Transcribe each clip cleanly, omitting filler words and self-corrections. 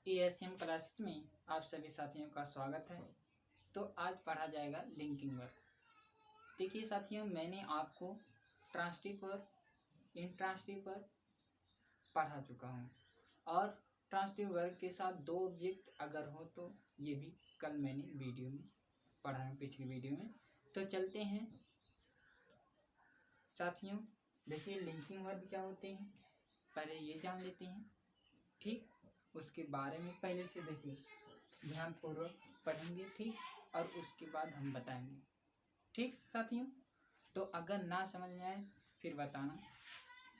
ASM classes में आप सभी साथियों का स्वागत है। तो आज पढ़ा जाएगा लिंकिंग वर्ब। देखिए साथियों, मैंने आपको ट्रांसटिव इंट्रांसटिव वर्ब पढ़ा चुका हूँ और ट्रांसटिव वर्ब के साथ दो ऑब्जेक्ट अगर हो तो ये भी कल मैंने वीडियो में पढ़ा है, पिछली वीडियो में। तो चलते हैं साथियों, देखिए लिंकिंग वर्ब क्या होते हैं पहले ये जान लेते हैं। ठीक, उसके बारे में पहले से देखिए ध्यानपूर्वक पढ़ेंगे, ठीक, और उसके बाद हम बताएंगे। ठीक साथियों, तो अगर ना समझ में आए फिर बताना।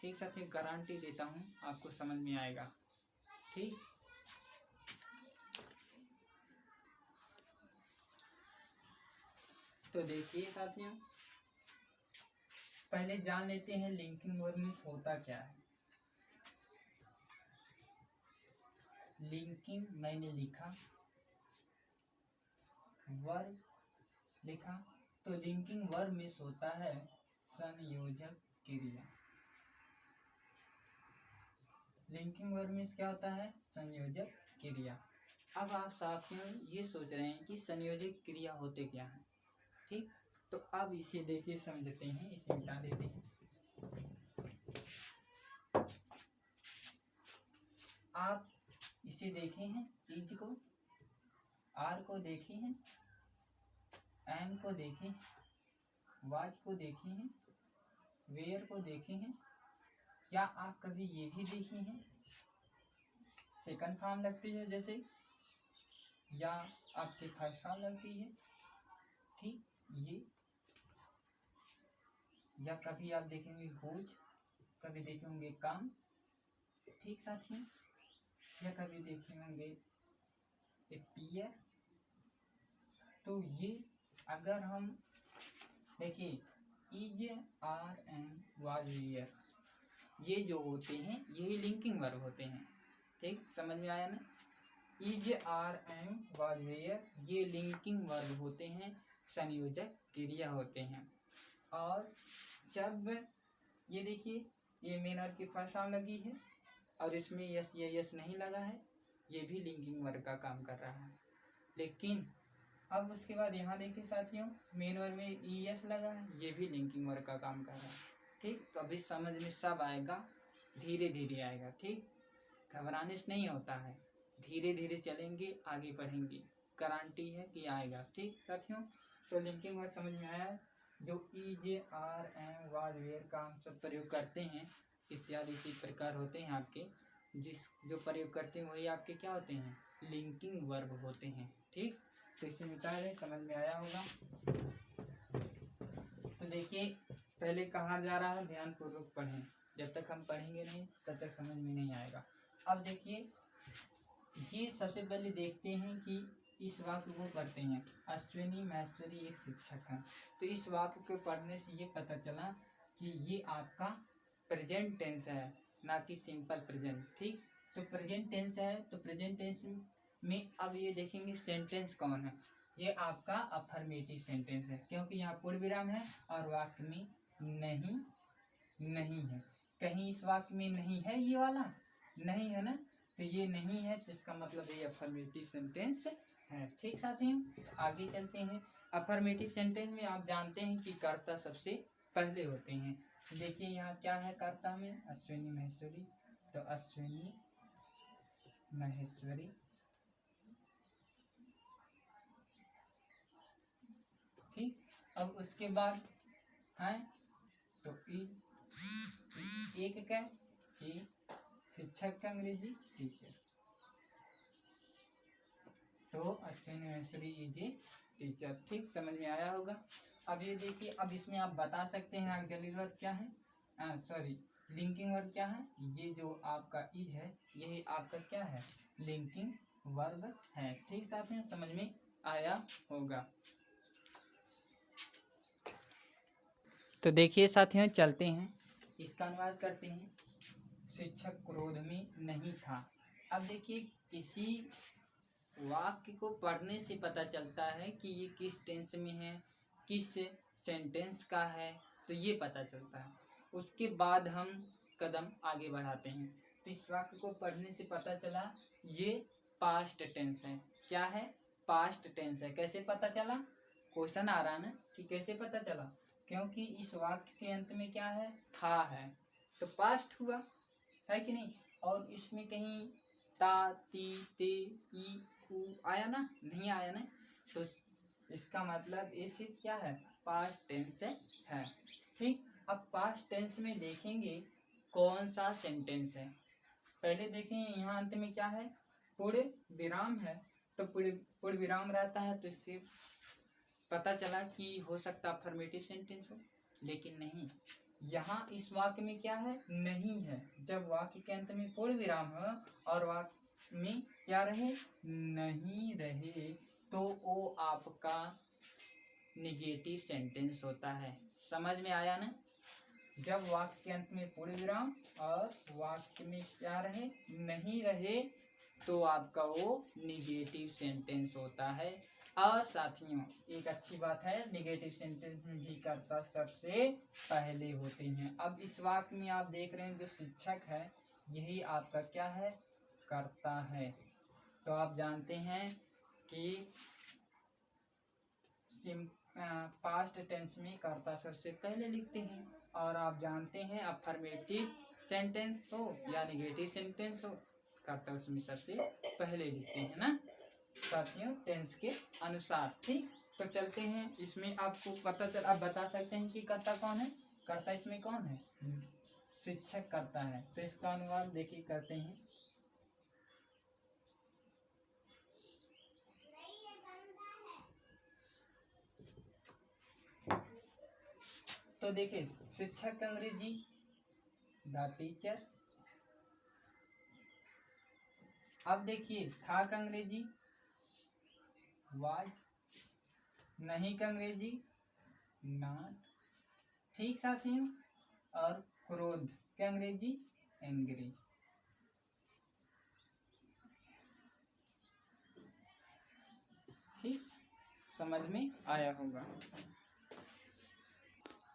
ठीक साथियों, गारंटी देता हूँ आपको समझ में आएगा। ठीक, तो देखिए साथियों, पहले जान लेते हैं लिंकिंग वर्ब में होता क्या है। लिंकिंग मैंने लिखा, वर्ब लिखा, तो लिंकिंग वर्ब में होता है संयोजक क्रिया। लिंकिंग वर्ब में क्या होता है? संयोजक क्रिया। अब आप साथियों ये सोच रहे हैं कि संयोजक क्रिया होते क्या है। ठीक, तो अब इसे देखिए समझते हैं, इसे मिटा देते हैं। आप इसे देखे हैं, इज को, आर को देखे हैं, एम को देखे हैं, वाज को देखे हैं, वेयर को देखे हैं, या आप कभी ये भी देखे हैं सेकंड फॉर्म लगती है जैसे, या आपके फर्स्ट फॉर्म लगती है। ठीक, ये, या कभी आप देखेंगे भोज, कभी देखे होंगे काम। ठीक साथियों, या कभी देखे होंगे पियर। तो ये अगर हम देखिए is, are, am, was, were, ये जो होते हैं यही लिंकिंग वर्ब होते हैं। ठीक, समझ में आया ना? Is, are, am, was, were ये लिंकिंग वर्ब होते हैं, संयोजक क्रिया होते हैं। और जब ये देखिए ये मेन वर्ब की फर्स्ट फॉर्म लगी है और इसमें यस या यस नहीं लगा है, ये भी लिंकिंग वर्ब का काम कर रहा है। लेकिन अब उसके बाद यहाँ देखिए साथियों, मेन वर्ब में ई एस लगा है, ये भी लिंकिंग वर्ब का काम कर रहा है। ठीक, तो अभी समझ में सब आएगा, धीरे धीरे आएगा। ठीक, घबराने से नहीं होता है, धीरे धीरे चलेंगे, आगे बढ़ेंगे, गारंटी है कि आएगा। ठीक साथियों, तो लिंकिंग वर्ब समझ में आया। जो ई, जे, आर, एम, वाज, वेयर का हम सब प्रयोग करते हैं इत्यादि इसी प्रकार होते हैं आपके, जो प्रयोग करते हैं वही आपके क्या होते हैं? लिंकिंग वर्ब होते हैं। ठीक, तो इसे मिटा दें, समझ में आया होगा। तो देखिए पहले कहा जा रहा है ध्यानपूर्वक पढ़ें, जब तक हम पढ़ेंगे नहीं तब तक समझ में नहीं आएगा। अब देखिए ये सबसे पहले देखते हैं कि इस वाक्य को पढ़ते हैं, अश्विनी महेश्वरी एक शिक्षक है। तो इस वाक्य को पढ़ने से ये पता चला कि ये आपका प्रेजेंट टेंस है, ना कि सिंपल प्रेजेंट। ठीक, तो प्रेजेंट टेंस है, तो प्रेजेंट टेंस में अब ये देखेंगे सेंटेंस कौन है। ये आपका अफर्मेटिव सेंटेंस है, क्योंकि यहाँ पूर्ण विराम है और वाक्य में नहीं नहीं है। कहीं इस वाक्य में नहीं है, ये वाला नहीं है ना, तो ये नहीं है, तो इसका मतलब ये अफर्मेटिव सेंटेंस है। ठीक साथियों, तो आगे चलते हैं। अफर्मेटिव सेंटेंस में आप जानते हैं कि कर्ता सबसे पहले होते हैं। देखिए यहाँ क्या है कर्ता में, अश्विनी महेश्वरी, तो अश्विनी महेश्वरी। ठीक, अब उसके बाद है तो एक क्या, शिक्षक का अंग्रेजी टीचर, तो Ashwini Maheshwari is a teacher. ठीक, समझ में आया होगा। अब ये देखिए, अब इसमें आप बता सकते हैं ऑक्सिलरी वर्ब क्या है, सॉरी लिंकिंग वर्ब क्या है। ये जो आपका इज है यही आपका क्या है? लिंकिंग वर्ब है। ठीक साथियों, समझ में आया होगा। तो देखिए साथियों चलते हैं, इसका अनुवाद करते हैं। शिक्षक क्रोध में नहीं था। अब देखिए किसी वाक्य को पढ़ने से पता चलता है कि ये किस टेंस में है, किस सेंटेंस का है, तो ये पता चलता है। उसके बाद हम कदम आगे बढ़ाते हैं। तो इस वाक्य को पढ़ने से पता चला ये पास्ट टेंस है। क्या है? पास्ट टेंस है। कैसे पता चला? क्वेश्चन आ रहा है ना कि कैसे पता चला, क्योंकि इस वाक्य के अंत में क्या है? था है, तो पास्ट हुआ है कि नहीं। और इसमें कहीं ता, ती, ते, ई, उ आया ना? नहीं आया ना, तो इसका मतलब ये सिर्फ क्या है? पास्ट टेंस है। ठीक, अब पास्ट टेंस में देखेंगे कौन सा सेंटेंस है। पहले देखें यहाँ अंत में क्या है? पूर्ण विराम है, तो पूर्ण विराम रहता है तो इससे पता चला कि हो सकता अफर्मेटिव सेंटेंस हो, लेकिन नहीं। यहाँ इस वाक्य में क्या है? नहीं है। जब वाक्य के अंत में पूर्ण विराम हो और वाक्य में क्या रहे? नहीं रहे, तो वो आपका निगेटिव सेंटेंस होता है। समझ में आया ना? जब वाक्य के अंत में पूर्ण विराम और वाक्य में क्या रहे? नहीं रहे, तो आपका वो निगेटिव सेंटेंस होता है। और साथियों एक अच्छी बात है, निगेटिव सेंटेंस में भी कर्ता सबसे पहले होते हैं। अब इस वाक्य में आप देख रहे हैं जो शिक्षक है यही आपका क्या है? कर्ता है। तो आप जानते हैं कि पास्ट टेंस में कर्ता सबसे पहले लिखते हैं, और आप जानते हैं अफर्मेटिव सेंटेंस हो या निगेटिव सेंटेंस हो, कर्ता उसमें सबसे पहले लिखते हैं ना साथियों, टेंस के अनुसार। ठीक, तो चलते हैं इसमें आपको पता चल, आप बता सकते हैं कि कर्ता कौन है? कर्ता इसमें कौन है? शिक्षक कर्ता है। तो इसका अनुवाद देखिए करते हैं। तो देखिए शिक्षक का अंग्रेजी द टीचर। अब देखिए था का अंग्रेजी वाज, नहीं का अंग्रेजी नॉट। ठीक साथियों, और क्रोध का अंग्रेजी एंग्री। ठीक, समझ में आया होगा।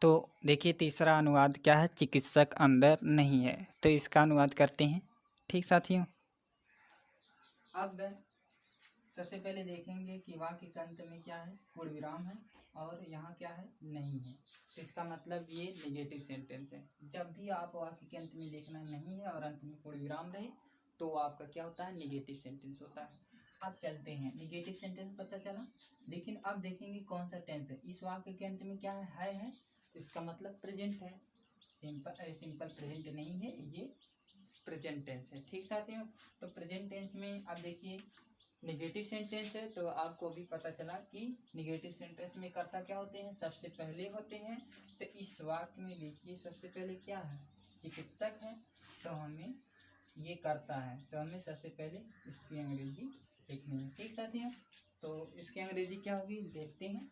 तो देखिए तीसरा अनुवाद क्या है? चिकित्सक अंदर नहीं है, तो इसका अनुवाद करते हैं। ठीक साथियों, अब सबसे पहले देखेंगे कि वाक्य के अंत में क्या है? पूर्ण विराम है और यहाँ क्या है? नहीं है, तो इसका मतलब ये निगेटिव सेंटेंस है। जब भी आप वाक्य के अंत में देखना नहीं है और अंत में पूर्ण विराम रहे, तो आपका क्या होता है? निगेटिव सेंटेंस होता है। अब चलते हैं, निगेटिव सेंटेंस पता चला, लेकिन अब देखेंगे कौन सा टेंस है। इस वाक्य के अंत में क्या है? इसका मतलब प्रेजेंट है। सिंपल प्रेजेंट नहीं है, ये प्रेजेंट टेंस है। ठीक साथियों, तो प्रेजेंट टेंस में अब देखिए निगेटिव सेंटेंस है, तो आपको भी पता चला कि निगेटिव सेंटेंस में कर्ता क्या होते हैं? सबसे पहले होते हैं। तो इस वाक्य में देखिए सबसे पहले क्या है? चिकित्सक है, तो हमें ये कर्ता है, तो हमें सबसे पहले इसकी अंग्रेजी लिखनी है। ठीक साथियों, तो इसकी अंग्रेजी क्या होगी देखते हैं।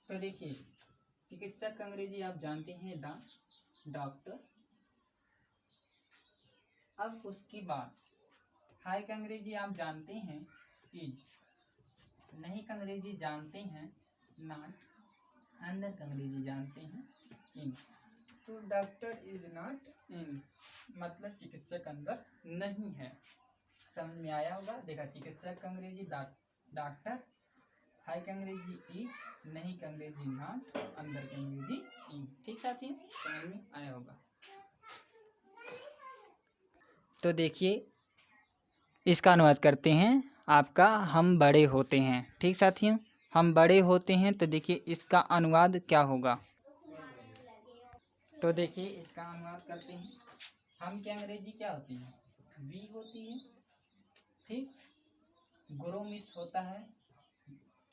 तो देखिए चिकित्सक का अंग्रेजी आप जानते हैं द डॉक्टर। अब उसके बाद हाई का अंग्रेजी आप जानते हैं इज, नहीं का अंग्रेजी जानते हैं नॉट, अंदर का अंग्रेजी जानते हैं इन। तो डॉक्टर इज नॉट इन, मतलब चिकित्सक अंदर नहीं है। समझ में आया होगा। देखा, चिकित्सक का अंग्रेजी डॉक्टर, हाई का अंग्रेजी इज, नहीं का अंग्रेजी नॉट, अंदर का अंग्रेजी इन। ठीक साथियों, समझ में आया होगा। तो देखिए इसका अनुवाद करते हैं आपका, हम बड़े होते हैं। ठीक साथियों, हम बड़े होते हैं, तो देखिए इसका अनुवाद क्या होगा। तो देखिए इसका अनुवाद करते हैं। हम की अंग्रेजी क्या होती है? वी होती है। ठीक, ग्रो मिस होता है।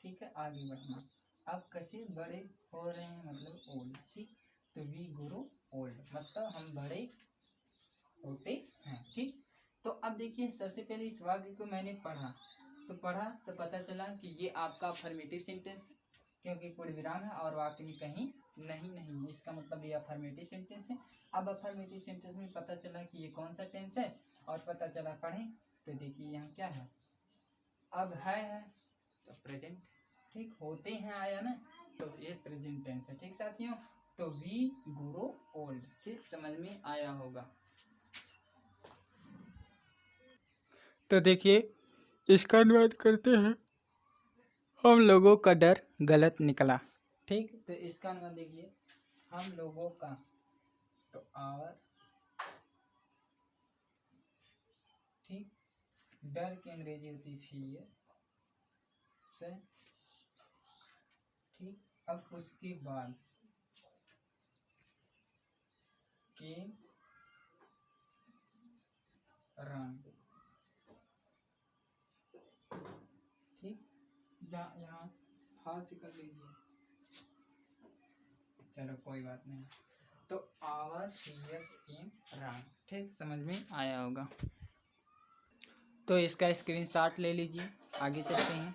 ठीक है, आगे बढ़ना। अब कैसे बड़े हो रहे हैं? मतलब ओल्ड। ठीक, तो वी ग्रो ओल्ड, मतलब हम बड़े होते हैं। ठीक, तो अब देखिए सबसे पहले इस वाक्य को मैंने पढ़ा तो पता चला कि ये आपका अफर्मेटिव सेंटेंस है, क्योंकि पूर्ण विराम है और वाक्य में कहीं नहीं है, इसका मतलब ये अफर्मेटिव सेंटेंस है। अब अफर्मेटिव सेंटेंस में पता चला कि ये कौन सा टेंस है, और पता चला पढ़ें तो देखिए यहाँ क्या है? अब है तो प्रेजेंट। ठीक, होते हैं आया ना, तो ये प्रेजेंट टेंस है। ठीक साथियों, तो वी ग्रो ओल्ड। ठीक, समझ में आया होगा। तो देखिए इसका अनुवाद करते हैं। हम लोगों का डर गलत निकला। ठीक, तो इसका अनुवाद देखिए, हम लोगों का, तो आवर, ठीक, डर की अंग्रेजी होती फियर से। ठीक, अब उसके बाद केम रन। ठीक, यहाँ हाथ से कर लीजिए, चलो कोई बात नहीं। तो आवर फियर्स केम रन। ठीक, समझ में आया होगा। तो इसका स्क्रीनशॉट ले लीजिए, आगे चलते हैं।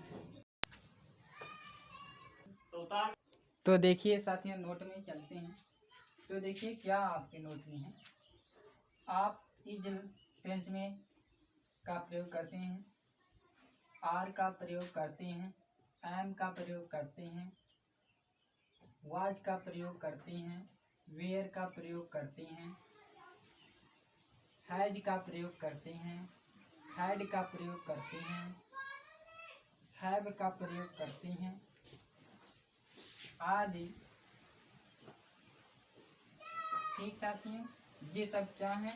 तो देखिए साथियों, नोट में चलते हैं। तो देखिए क्या आपके नोट में है। आप इज टेंस में का प्रयोग करते हैं, आर का प्रयोग करते हैं, एम का प्रयोग करते हैं, वाज का प्रयोग करते हैं, वेयर का प्रयोग करते हैं, हैज का प्रयोग करते हैं, हैड का प्रयोग करते हैं, हैव का प्रयोग करते हैं आदि। ठीक साथियों, ये सब क्या है,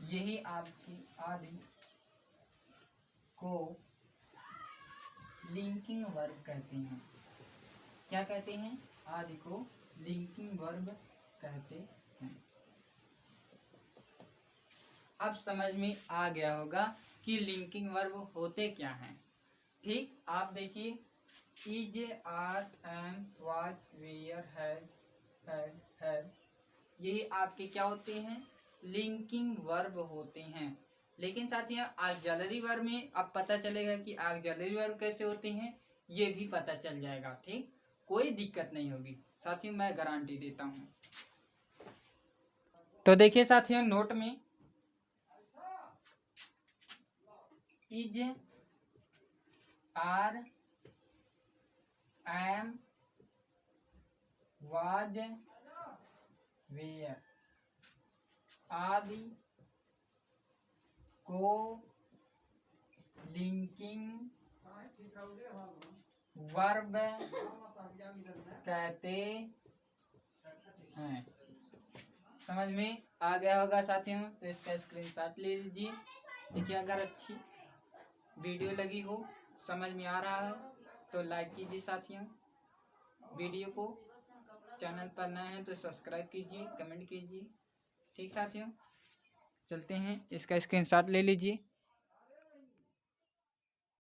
यही आपकी आदि को लिंकिंग वर्ब कहते हैं। क्या कहते हैं, आदि को लिंकिंग वर्ब कहते हैं। अब समझ में आ गया होगा कि लिंकिंग वर्ब होते क्या हैं। ठीक, आप देखिए, is, are, am, was, were, has, had, have, यही आपके क्या होते हैं, लिंकिंग वर्ब होते हैं। लेकिन साथियों ऑक्सिलरी वर्ब में अब पता चलेगा कि ऑक्सिलरी वर्ब कैसे होते हैं, ये भी पता चल जाएगा। ठीक, कोई दिक्कत नहीं होगी साथियों, मैं गारंटी देता हूँ। तो देखिए साथियों, नोट में is, are, am, was, were आदि को लिंकिंग वर्ब कहते हैं। समझ में आ गया होगा साथियों, तो इसका स्क्रीनशॉट ले लीजिए। देखिए अगर अच्छी वीडियो लगी हो, समझ में आ रहा है तो लाइक कीजिए साथियों वीडियो को। चैनल पर नए हैं तो सब्सक्राइब कीजिए, कमेंट कीजिए। ठीक साथियों, चलते हैं, इसका स्क्रीनशॉट ले लीजिए।